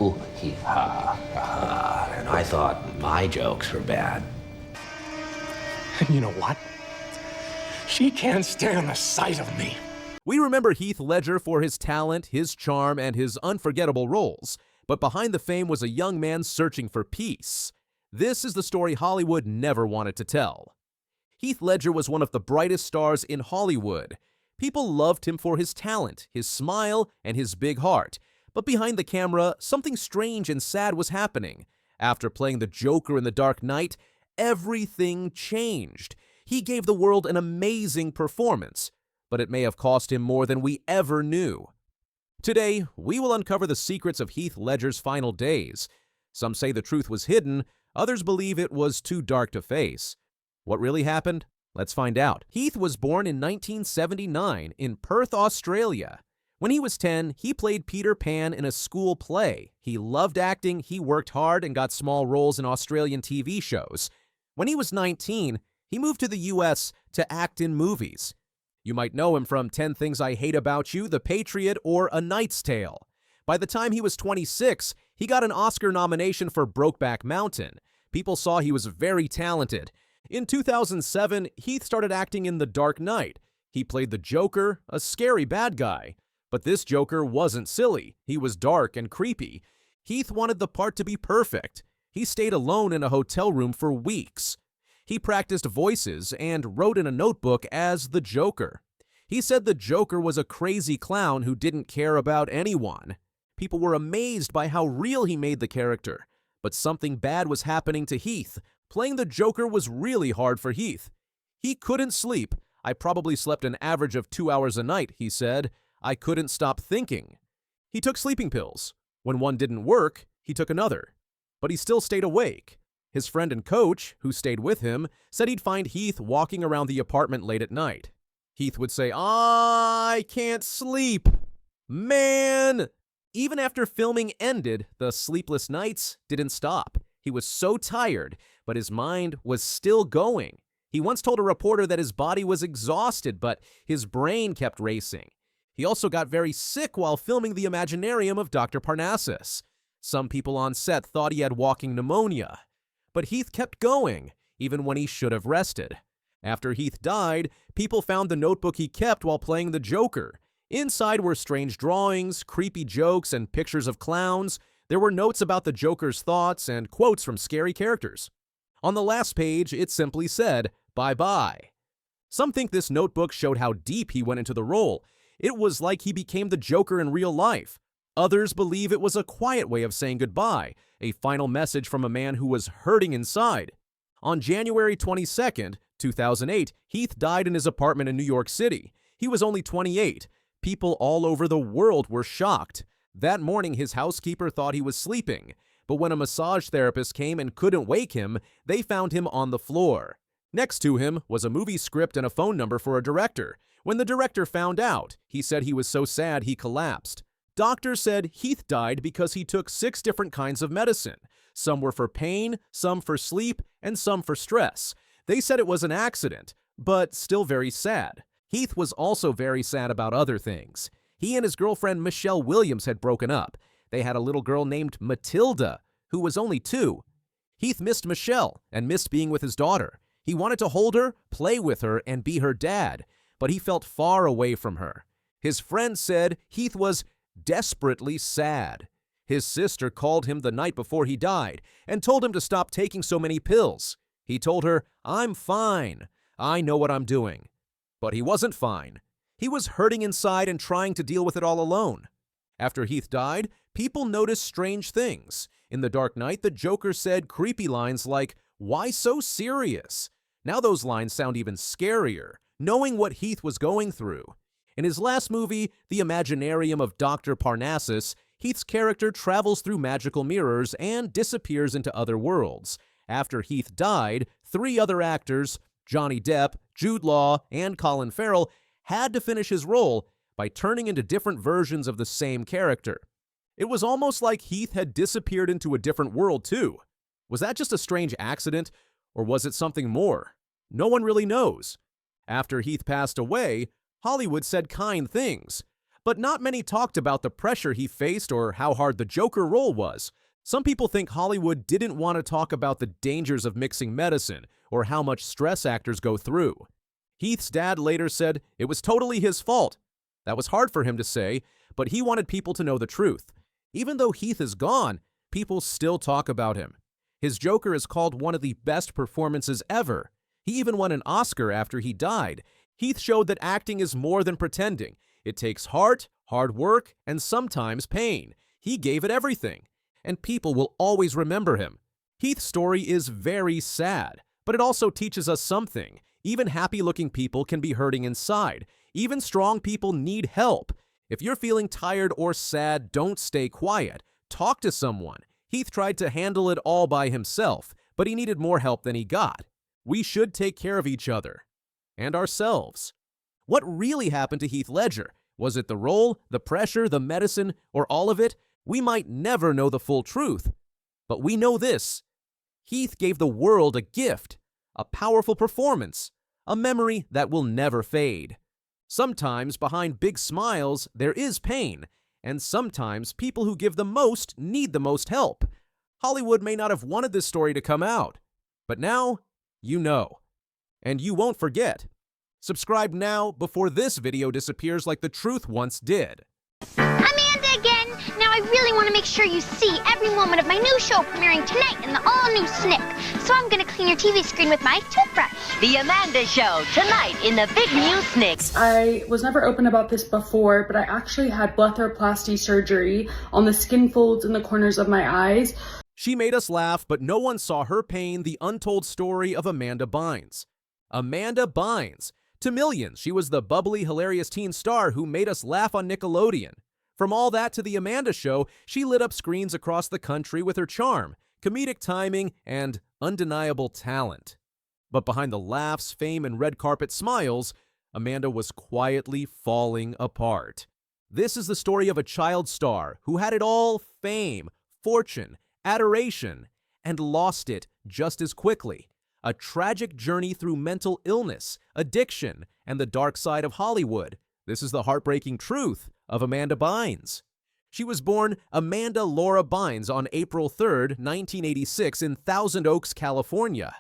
ooh, he ha, ha, and I thought my jokes were bad. And you know what? She can't stand the sight of me. We remember Heath Ledger for his talent, his charm, and his unforgettable roles, but behind the fame was a young man searching for peace. This is the story Hollywood never wanted to tell. Heath Ledger was one of the brightest stars in Hollywood. People loved him for his talent, his smile, and his big heart. But behind the camera, something strange and sad was happening. After playing the Joker in The Dark Knight, everything changed. He gave the world an amazing performance, but it may have cost him more than we ever knew. Today, we will uncover the secrets of Heath Ledger's final days. Some say the truth was hidden, others believe it was too dark to face. What really happened? Let's find out. Heath was born in 1979 in Perth, Australia. When he was 10, he played Peter Pan in a school play. He loved acting, he worked hard, and got small roles in Australian TV shows. When he was 19, he moved to the US to act in movies. You might know him from 10 Things I Hate About You, The Patriot, or A Knight's Tale. By the time he was 26, he got an Oscar nomination for Brokeback Mountain. People saw he was very talented. In 2007, Heath started acting in The Dark Knight. He played the Joker, a scary bad guy. But this Joker wasn't silly. He was dark and creepy. Heath wanted the part to be perfect. He stayed alone in a hotel room for weeks. He practiced voices and wrote in a notebook as the Joker. He said the Joker was a crazy clown who didn't care about anyone. People were amazed by how real he made the character. But something bad was happening to Heath. Playing the Joker was really hard for Heath. He couldn't sleep. I probably slept an average of 2 hours a night, he said. I couldn't stop thinking. He took sleeping pills. When one didn't work, he took another. But he still stayed awake. His friend and coach, who stayed with him, said he'd find Heath walking around the apartment late at night. Heath would say, "I can't sleep. Man!" Even after filming ended, the sleepless nights didn't stop. He was so tired, but his mind was still going. He once told a reporter that his body was exhausted, but his brain kept racing. He also got very sick while filming the Imaginarium of Dr. Parnassus. Some people on set thought he had walking pneumonia. But Heath kept going, even when he should have rested. After Heath died, people found the notebook he kept while playing the Joker. Inside were strange drawings, creepy jokes, and pictures of clowns. There were notes about the Joker's thoughts and quotes from scary characters. On the last page, it simply said, "Bye-bye." Some think this notebook showed how deep he went into the role. It was like he became the Joker in real life. Others believe it was a quiet way of saying goodbye, a final message from a man who was hurting inside. On January 22nd, 2008, Heath died in his apartment in New York City. He was only 28. People all over the world were shocked. That morning, his housekeeper thought he was sleeping, but when a massage therapist came and couldn't wake him, they found him on the floor. Next to him was a movie script and a phone number for a director. When the director found out, he said he was so sad he collapsed. Doctors said Heath died because he took 6 different kinds of medicine. Some were for pain, some for sleep, and some for stress. They said it was an accident, but still very sad. Heath was also very sad about other things. He and his girlfriend Michelle Williams had broken up. They had a little girl named Matilda, who was only 2. Heath missed Michelle and missed being with his daughter. He wanted to hold her, play with her, and be her dad, but he felt far away from her. His friend said Heath was desperately sad. His sister called him the night before he died and told him to stop taking so many pills. He told her, "I'm fine. I know what I'm doing." But he wasn't fine. He was hurting inside and trying to deal with it all alone. After Heath died, people noticed strange things. In The Dark Knight, the Joker said creepy lines like, "Why so serious?" Now those lines sound even scarier, knowing what Heath was going through. In his last movie, The Imaginarium of Dr. Parnassus, Heath's character travels through magical mirrors and disappears into other worlds. After Heath died, 3 other actors, Johnny Depp, Jude Law, and Colin Farrell, had to finish his role by turning into different versions of the same character. It was almost like Heath had disappeared into a different world too. Was that just a strange accident, or was it something more? No one really knows. After Heath passed away, Hollywood said kind things. But not many talked about the pressure he faced or how hard the Joker role was. Some people think Hollywood didn't want to talk about the dangers of mixing medicine or how much stress actors go through. Heath's dad later said it was totally his fault. That was hard for him to say, but he wanted people to know the truth. Even though Heath is gone, people still talk about him. His Joker is called one of the best performances ever. He even won an Oscar after he died. Heath showed that acting is more than pretending. It takes heart, hard work, and sometimes pain. He gave it everything, and people will always remember him. Heath's story is very sad, but it also teaches us something. Even happy-looking people can be hurting inside. Even strong people need help. If you're feeling tired or sad, don't stay quiet. Talk to someone. Heath tried to handle it all by himself, but he needed more help than he got. We should take care of each other and ourselves. What really happened to Heath Ledger? Was it the role, the pressure, the medicine, or all of it? We might never know the full truth, but we know this. Heath gave the world a gift, a powerful performance, a memory that will never fade. Sometimes behind big smiles, there is pain, and sometimes people who give the most need the most help. Hollywood may not have wanted this story to come out, but now you know. And you won't forget. Subscribe now before this video disappears like the truth once did. Amanda again! Now I really want to make sure you see every moment of my new show premiering tonight in the all-new Snick. So I'm going to clean your TV screen with my toothbrush. The Amanda Show, tonight in the big new Snick. I was never open about this before, but I actually had blepharoplasty surgery on the skin folds in the corners of my eyes. She made us laugh, but no one saw her pain, the untold story of Amanda Bynes. Amanda Bynes. To millions, she was the bubbly, hilarious teen star who made us laugh on Nickelodeon. From all that to The Amanda Show, she lit up screens across the country with her charm, comedic timing, and undeniable talent. But behind the laughs, fame, and red carpet smiles, Amanda was quietly falling apart. This is the story of a child star who had it all: fame, fortune, adoration, and lost it just as quickly. A tragic journey through mental illness, addiction, and the dark side of Hollywood. This is the heartbreaking truth of Amanda Bynes. She was born Amanda Laura Bynes on April 3, 1986 in Thousand Oaks, California.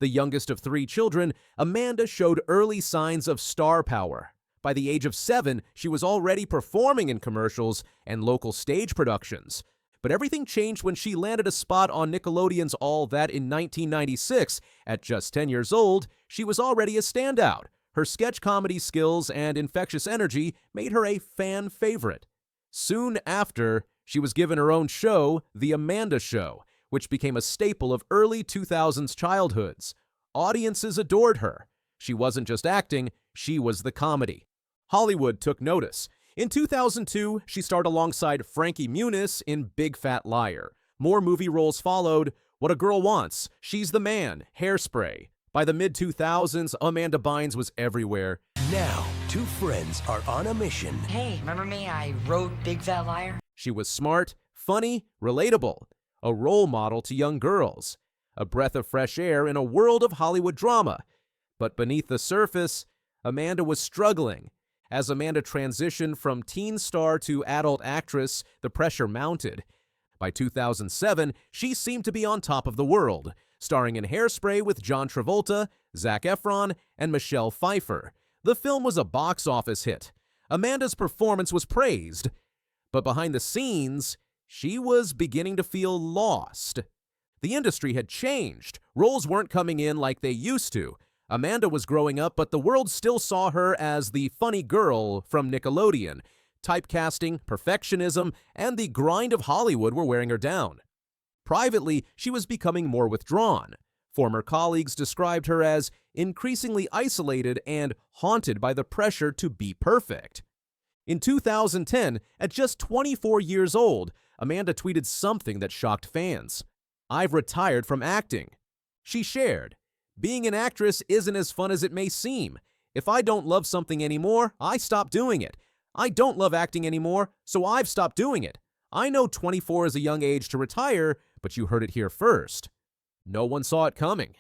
The youngest of 3 children, Amanda showed early signs of star power. By the age of 7, she was already performing in commercials and local stage productions. But everything changed when she landed a spot on Nickelodeon's All That in 1996. At just 10 years old, she was already a standout. Her sketch comedy skills and infectious energy made her a fan favorite. Soon after, she was given her own show, The Amanda Show, which became a staple of early 2000s childhoods. Audiences adored her. She wasn't just acting, she was the comedy. Hollywood took notice. In 2002, she starred alongside Frankie Muniz in Big Fat Liar. More movie roles followed: What a Girl Wants, She's the Man, Hairspray. By the mid-2000s, Amanda Bynes was everywhere. Now, 2 friends are on a mission. Hey, remember me? I wrote Big Fat Liar. She was smart, funny, relatable, a role model to young girls, a breath of fresh air in a world of Hollywood drama. But beneath the surface, Amanda was struggling. As Amanda transitioned from teen star to adult actress, the pressure mounted. By 2007, she seemed to be on top of the world, starring in Hairspray with John Travolta, Zac Efron, and Michelle Pfeiffer. The film was a box office hit. Amanda's performance was praised. But behind the scenes, she was beginning to feel lost. The industry had changed. Roles weren't coming in like they used to. Amanda was growing up, but the world still saw her as the funny girl from Nickelodeon. Typecasting, perfectionism, and the grind of Hollywood were wearing her down. Privately, she was becoming more withdrawn. Former colleagues described her as increasingly isolated and haunted by the pressure to be perfect. In 2010, at just 24 years old, Amanda tweeted something that shocked fans. "I've retired from acting." She shared, "Being an actress isn't as fun as it may seem. If I don't love something anymore, I stop doing it. I don't love acting anymore, so I've stopped doing it. I know 24 is a young age to retire, but you heard it here first." No one saw it coming.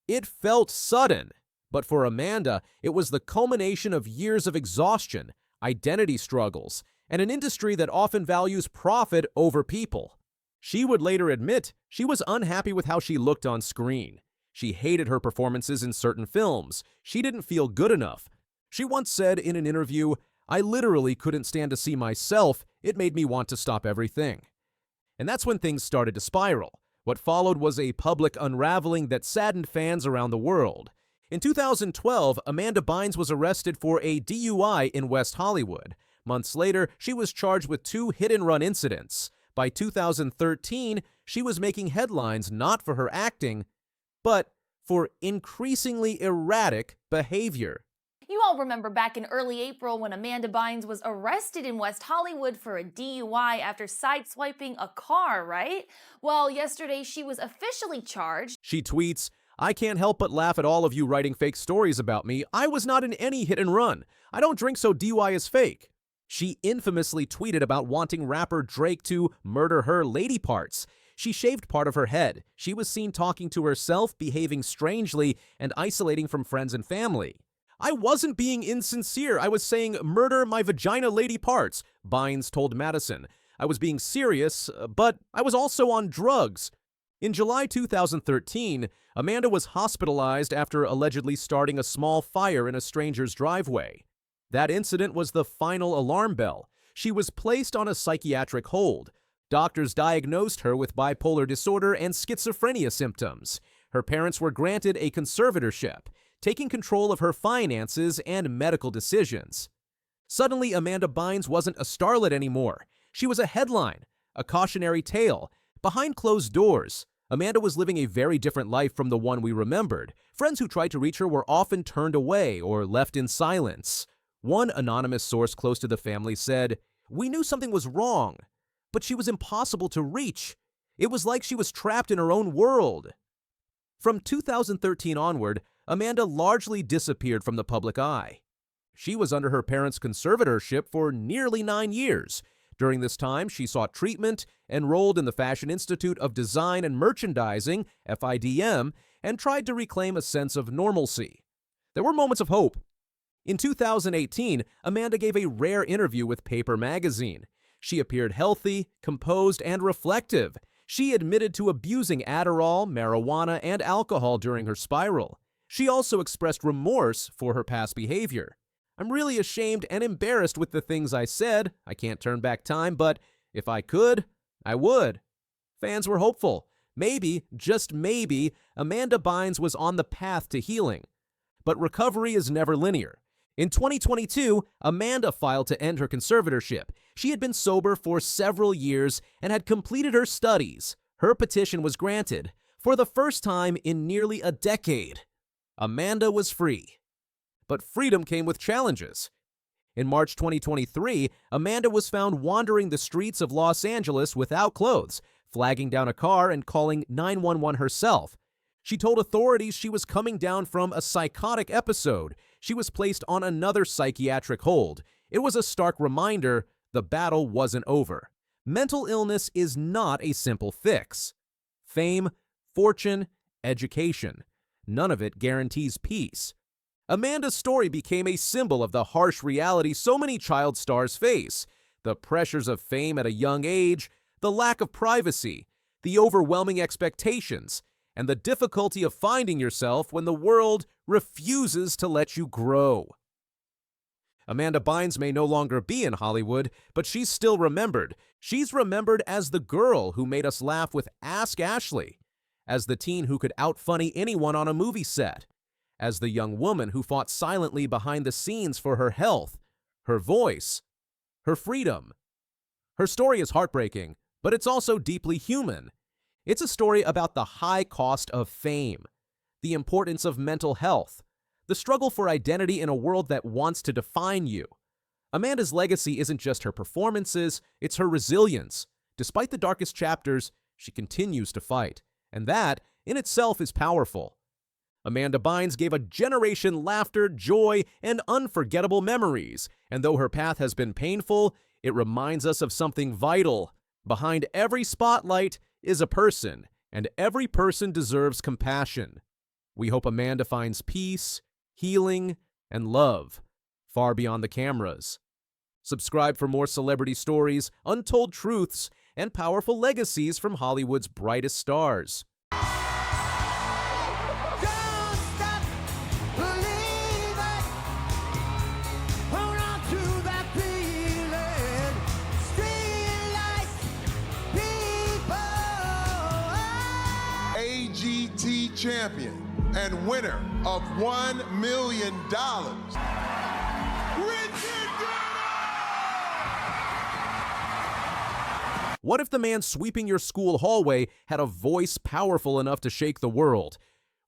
It felt sudden, but for Amanda, it was the culmination of years of exhaustion, identity struggles, and an industry that often values profit over people. She would later admit she was unhappy with how she looked on screen. She hated her performances in certain films. She didn't feel good enough. She once said in an interview, "I literally couldn't stand to see myself. It made me want to stop everything." And that's when things started to spiral. What followed was a public unraveling that saddened fans around the world. In 2012, Amanda Bynes was arrested for a DUI in West Hollywood. Months later, she was charged with 2 hit-and-run incidents. By 2013, she was making headlines not for her acting, but for increasingly erratic behavior. You all remember back in early April when Amanda Bynes was arrested in West Hollywood for a DUI after sideswiping a car, right? Well, yesterday she was officially charged. She tweets, "I can't help but laugh at all of you writing fake stories about me. I was not in any hit and run. I don't drink, so DUI is fake." She infamously tweeted about wanting rapper Drake to murder her lady parts. She shaved part of her head. She was seen talking to herself, behaving strangely, and isolating from friends and family. "I wasn't being insincere. I was saying murder my vagina lady parts," Bynes told Madison. "I was being serious, but I was also on drugs." In July 2013, Amanda was hospitalized after allegedly starting a small fire in a stranger's driveway. That incident was the final alarm bell. She was placed on a psychiatric hold. Doctors diagnosed her with bipolar disorder and schizophrenia symptoms. Her parents were granted a conservatorship, taking control of her finances and medical decisions. Suddenly, Amanda Bynes wasn't a starlet anymore. She was a headline, a cautionary tale. Behind closed doors, Amanda was living a very different life from the one we remembered. Friends who tried to reach her were often turned away or left in silence. One anonymous source close to the family said, "We knew something was wrong, but she was impossible to reach. It was like she was trapped in her own world." From 2013 onward, Amanda largely disappeared from the public eye. She was under her parents' conservatorship for nearly 9 years. During this time, she sought treatment, enrolled in the Fashion Institute of Design and Merchandising, FIDM, and tried to reclaim a sense of normalcy. There were moments of hope. In 2018, Amanda gave a rare interview with Paper magazine. She appeared healthy, composed, and reflective. She admitted to abusing Adderall, marijuana, and alcohol during her spiral. She also expressed remorse for her past behavior. "I'm really ashamed and embarrassed with the things I said. I can't turn back time, but if I could, I would." Fans were hopeful. Maybe, just maybe, Amanda Bynes was on the path to healing. But recovery is never linear. In 2022, Amanda filed to end her conservatorship. She had been sober for several years and had completed her studies. Her petition was granted. For the first time in nearly a decade, Amanda was free. But freedom came with challenges. In March 2023, Amanda was found wandering the streets of Los Angeles without clothes, flagging down a car and calling 911 herself. She told authorities she was coming down from a psychotic episode. She was placed on another psychiatric hold. It was a stark reminder the battle wasn't over. Mental illness is not a simple fix. Fame, fortune, education. None of it guarantees peace. Amanda's story became a symbol of the harsh reality so many child stars face. The pressures of fame at a young age, the lack of privacy, the overwhelming expectations, and the difficulty of finding yourself when the world refuses to let you grow. Amanda Bynes may no longer be in Hollywood, but she's still remembered. She's remembered as the girl who made us laugh with Ask Ashley, as the teen who could outfunny anyone on a movie set, as the young woman who fought silently behind the scenes for her health, her voice, her freedom. Her story is heartbreaking, but it's also deeply human. It's a story about the high cost of fame, the importance of mental health, the struggle for identity in a world that wants to define you. Amanda's legacy isn't just her performances, it's her resilience. Despite the darkest chapters, she continues to fight, and that, in itself, is powerful. Amanda Bynes gave a generation laughter, joy, and unforgettable memories, and though her path has been painful, it reminds us of something vital. Behind every spotlight is a person, and every person deserves compassion. We hope Amanda finds peace, healing, and love far beyond the cameras. Subscribe for more celebrity stories, untold truths, and powerful legacies from Hollywood's brightest stars. AGT champion and winner of $1 million. What if the man sweeping your school hallway had a voice powerful enough to shake the world?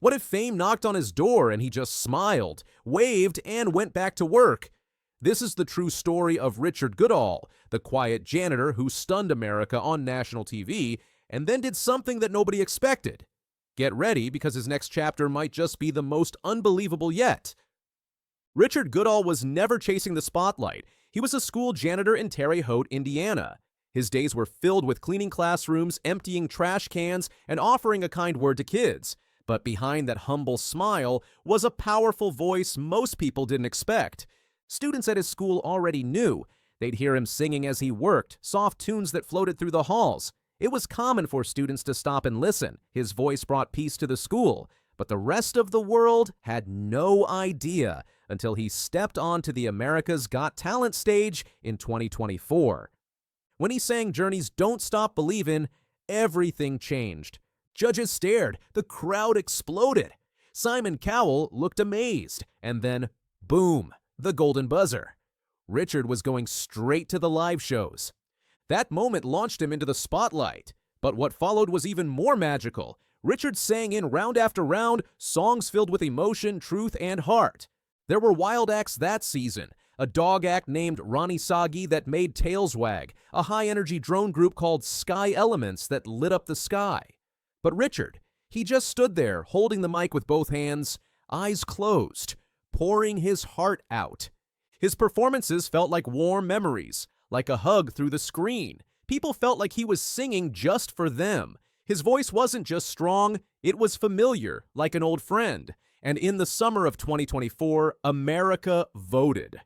What if fame knocked on his door and he just smiled, waved, and went back to work? This is the true story of Richard Goodall, the quiet janitor who stunned America on national TV and then did something that nobody expected. Get ready, because his next chapter might just be the most unbelievable yet. Richard Goodall was never chasing the spotlight. He was a school janitor in Terre Haute, Indiana. His days were filled with cleaning classrooms, emptying trash cans, and offering a kind word to kids. But behind that humble smile was a powerful voice most people didn't expect. Students at his school already knew. They'd hear him singing as he worked, soft tunes that floated through the halls. It was common for students to stop and listen. His voice brought peace to the school. But the rest of the world had no idea until he stepped onto the America's Got Talent stage in 2024. When he sang Journey's Don't Stop Believin', everything changed. Judges stared, the crowd exploded. Simon Cowell looked amazed, and then, boom, the golden buzzer. Richard was going straight to the live shows. That moment launched him into the spotlight. But what followed was even more magical. Richard sang in round after round, songs filled with emotion, truth, and heart. There were wild acts that season. A dog act named Ronnie Sagi that made tails wag, a high-energy drone group called Sky Elements that lit up the sky. But Richard, he just stood there holding the mic with both hands, eyes closed, pouring his heart out. His performances felt like warm memories, like a hug through the screen. People felt like he was singing just for them. His voice wasn't just strong, it was familiar, like an old friend. And in the summer of 2024, America voted.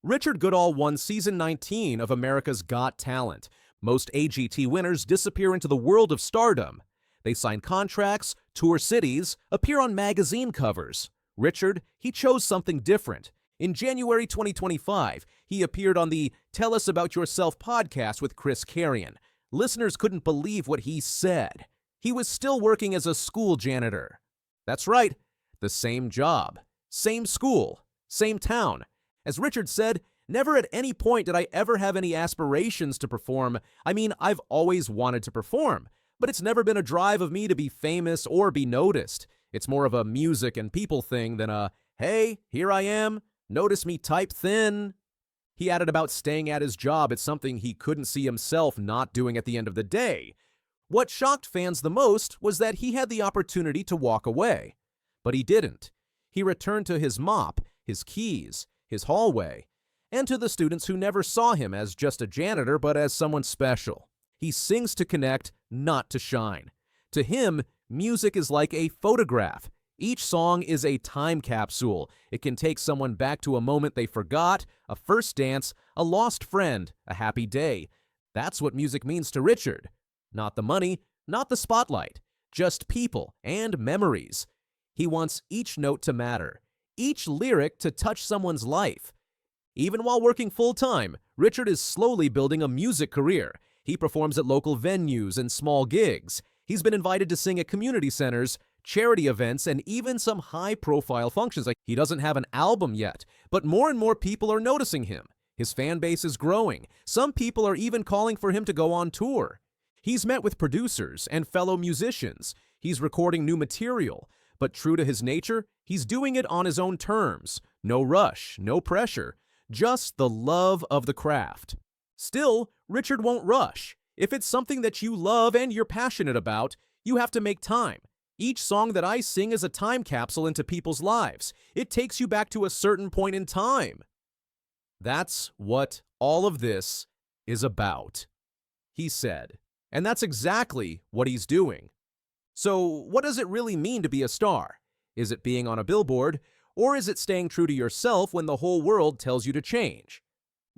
Richard Goodall won Season 19 of America's Got Talent. Most AGT winners disappear into the world of stardom. They sign contracts, tour cities, appear on magazine covers. Richard, he chose something different. In January 2025, he appeared on the Tell Us About Yourself podcast with Chris Carrion. Listeners couldn't believe what he said. He was still working as a school janitor. That's right, the same job, same school, same town. As Richard said, never at any point did I ever have any aspirations to perform. I mean, I've always wanted to perform, but it's never been a drive of me to be famous or be noticed. It's more of a music and people thing than a, hey, here I am, notice me type thin. He added about staying at his job. It's something he couldn't see himself not doing at the end of the day. What shocked fans the most was that he had the opportunity to walk away. But he didn't. He returned to his mop, his keys, his hallway, and to the students who never saw him as just a janitor but as someone special. He sings to connect, not to shine. To him, music is like a photograph. Each song is a time capsule. It can take someone back to a moment they forgot, a first dance, a lost friend, a happy day. That's what music means to Richard. Not the money, not the spotlight, just people and memories. He wants each note to matter, each lyric to touch someone's life. Even while working full-time, Richard is slowly building a music career. He performs at local venues and small gigs. He's been invited to sing at community centers, charity events, and even some high-profile functions. Like, he doesn't have an album yet, but more and more people are noticing him. His fan base is growing. Some people are even calling for him to go on tour. He's met with producers and fellow musicians. He's recording new material. But true to his nature, he's doing it on his own terms. No rush, no pressure, just the love of the craft. Still, Richard won't rush. If it's something that you love and you're passionate about, you have to make time. Each song that I sing is a time capsule into people's lives. It takes you back to a certain point in time. That's what all of this is about, he said. And that's exactly what he's doing. So what does it really mean to be a star? Is it being on a billboard, or is it staying true to yourself when the whole world tells you to change?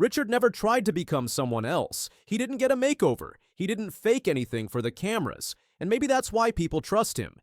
Richard never tried to become someone else. He didn't get a makeover. He didn't fake anything for the cameras. And maybe that's why people trust him.